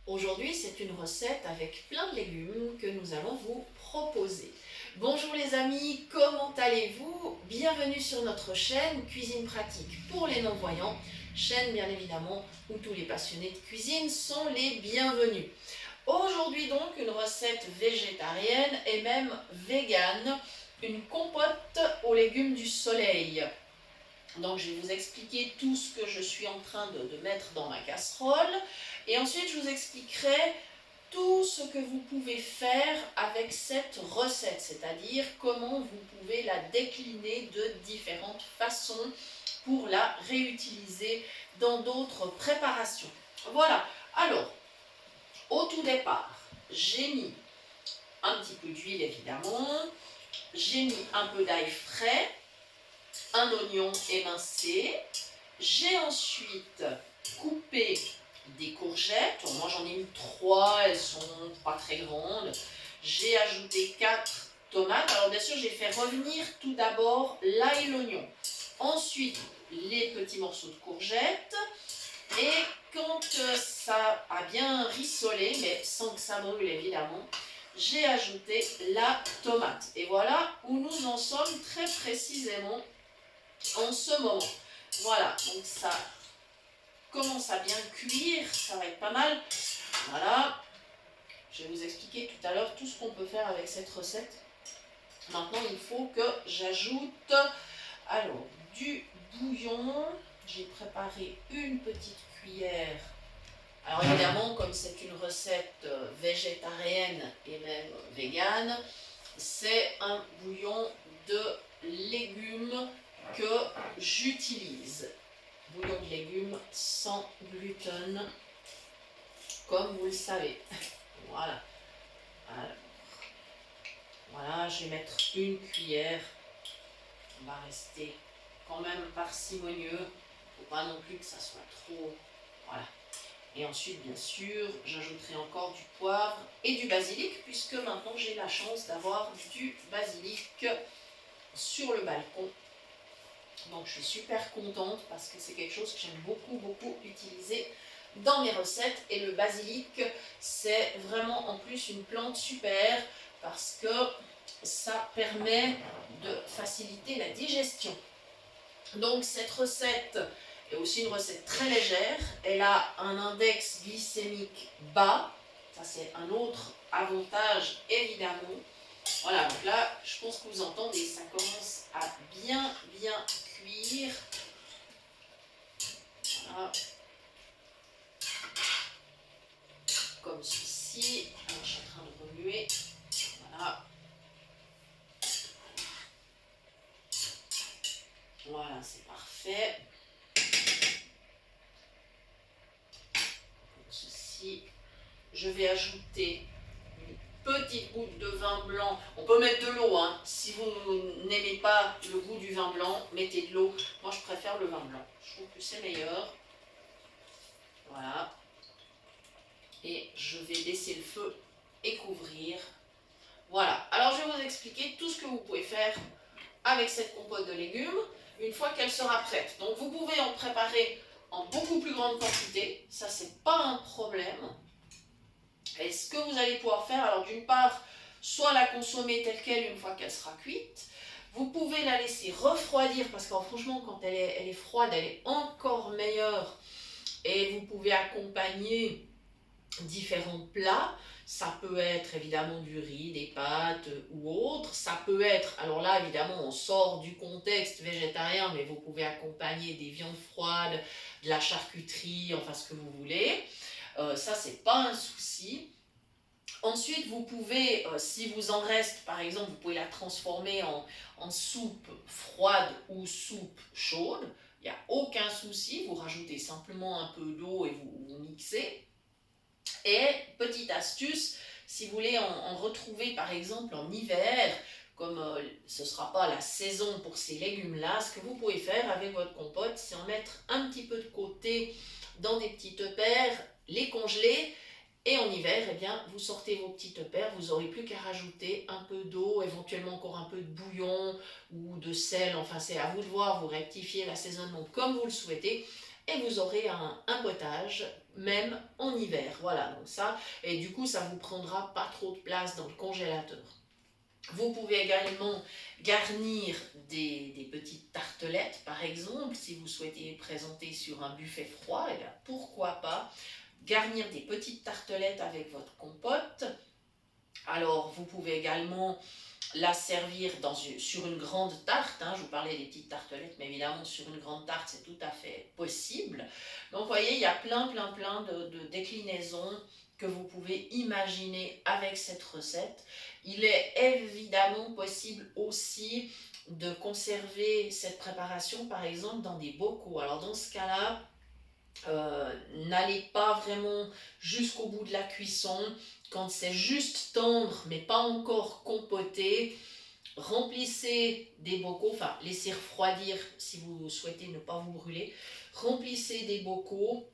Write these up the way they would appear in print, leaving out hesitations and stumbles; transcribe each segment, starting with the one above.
Aujourd'hui, c'est une recette avec plein de légumes que nous allons vous proposer. Bonjour les amis, comment allez-vous? Bienvenue sur notre chaîne Cuisine Pratique pour les non-voyants, chaîne bien évidemment où tous les passionnés de cuisine sont les bienvenus. Aujourd'hui donc, une recette végétarienne et même végane, une compote aux légumes du soleil. Donc je vais vous expliquer tout ce que je suis en train de mettre dans ma casserole et ensuite je vous expliquerai tout ce que vous pouvez faire avec cette recette, c'est-à-dire comment vous pouvez la décliner de différentes façons pour la réutiliser dans d'autres préparations. Voilà, alors au tout départ, j'ai mis un petit peu d'huile évidemment, j'ai mis un peu d'ail frais, un oignon émincé. J'ai ensuite coupé des courgettes. Moi j'en ai mis 3, elles sont pas très grandes. J'ai ajouté 4 tomates. Alors bien sûr j'ai fait revenir tout d'abord l'ail et l'oignon. Ensuite les petits morceaux de courgettes. Et quand ça a bien rissolé, mais sans que ça brûle évidemment, j'ai ajouté la tomate. Et voilà où nous en sommes très précisément en ce moment. Voilà, donc ça commence à bien cuire, ça va être pas mal. Voilà, je vais vous expliquer tout à l'heure tout ce qu'on peut faire avec cette recette. Maintenant, il faut que j'ajoute alors du bouillon. J'ai préparé une petite cuillère. Alors évidemment, comme c'est une recette végétarienne et même végane, c'est un bouillon de légumes que j'utilise. Bouillon de légumes sans gluten, comme vous le savez. Voilà. Alors, voilà, je vais mettre une cuillère. On va rester quand même parcimonieux. Il ne faut pas non plus que ça soit trop. Voilà. Et ensuite, bien sûr, j'ajouterai encore du poivre et du basilic, puisque maintenant j'ai la chance d'avoir du basilic sur le balcon. Donc je suis super contente parce que c'est quelque chose que j'aime beaucoup utiliser dans mes recettes. Et le basilic, c'est vraiment en plus une plante super parce que ça permet de faciliter la digestion. Donc cette recette est aussi une recette très légère. Elle a un index glycémique bas. Ça c'est un autre avantage évidemment. Voilà, donc là, je pense que vous entendez, ça commence à bien cuire. Voilà. Comme ceci. Alors, je suis en train de remuer. Voilà. Voilà, c'est parfait. Comme ceci. Je vais ajouter une petite goutte de vin blanc. On peut mettre de l'eau, hein. Si vous n'aimez pas le goût du vin blanc, mettez de l'eau. Moi, je préfère le vin blanc. Je trouve que c'est meilleur. Voilà. Et je vais baisser le feu et couvrir. Voilà. Alors, je vais vous expliquer tout ce que vous pouvez faire avec cette compote de légumes une fois qu'elle sera prête. Donc, vous pouvez en préparer en beaucoup plus grande quantité. Ça, c'est pas un problème. Et ce que vous allez pouvoir faire, alors d'une part, soit la consommer telle qu'elle une fois qu'elle sera cuite. Vous pouvez la laisser refroidir parce que franchement, quand elle est froide, elle est encore meilleure. Et vous pouvez accompagner différents plats. Ça peut être évidemment du riz, des pâtes ou autre. Ça peut être, alors là évidemment on sort du contexte végétarien, mais vous pouvez accompagner des viandes froides, de la charcuterie, enfin ce que vous voulez. Ça c'est pas un souci. Ensuite, vous pouvez, si vous en reste, par exemple, vous pouvez la transformer en soupe froide ou soupe chaude. Il n'y a aucun souci, vous rajoutez simplement un peu d'eau et vous mixez. Et petite astuce, si vous voulez en retrouver par exemple en hiver, comme ce ne sera pas la saison pour ces légumes-là, ce que vous pouvez faire avec votre compote, c'est en mettre un petit peu de côté dans des petits tupperwares, les congeler. Et en hiver, eh bien, vous sortez vos petits tupperwares, vous n'aurez plus qu'à rajouter un peu d'eau, éventuellement encore un peu de bouillon ou de sel. Enfin, c'est à vous de voir, vous rectifiez l'assaisonnement comme vous le souhaitez. Et vous aurez un potage même en hiver. Voilà, donc ça, et du coup, ça vous prendra pas trop de place dans le congélateur. Vous pouvez également garnir des petites tartelettes, par exemple, si vous souhaitez présenter sur un buffet froid, et bien pourquoi pas garnir des petites tartelettes avec votre compote. Alors, vous pouvez également la servir sur une grande tarte, hein. Je vous parlais des petites tartelettes, mais évidemment sur une grande tarte c'est tout à fait possible. Donc vous voyez, il y a plein de déclinaisons que vous pouvez imaginer avec cette recette. Il est évidemment possible aussi de conserver cette préparation par exemple dans des bocaux. Alors dans ce cas-là, n'allez pas vraiment jusqu'au bout de la cuisson. Quand c'est juste tendre mais pas encore compoté, remplissez des bocaux, enfin laissez refroidir si vous souhaitez ne pas vous brûler. Remplissez des bocaux,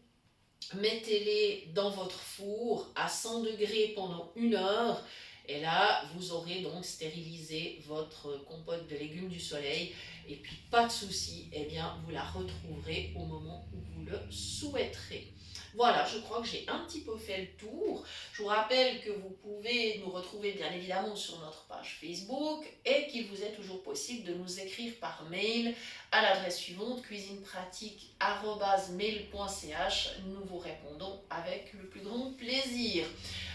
mettez-les dans votre four à 100 degrés pendant 1 heure. Et là, vous aurez donc stérilisé votre compote de légumes du soleil. Et puis, pas de souci, eh bien, vous la retrouverez au moment où vous le souhaiterez. Voilà, je crois que j'ai un petit peu fait le tour. Je vous rappelle que vous pouvez nous retrouver bien évidemment sur notre page Facebook et qu'il vous est toujours possible de nous écrire par mail à l'adresse suivante cuisinepratique@mail.ch. Nous vous répondons avec le plus grand plaisir.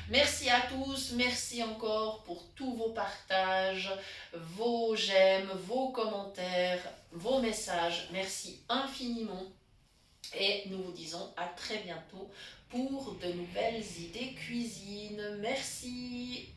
Merci à tous, merci encore pour tous vos partages, vos j'aime, vos commentaires, vos messages. Merci infiniment et nous vous disons à très bientôt pour de nouvelles idées cuisine. Merci.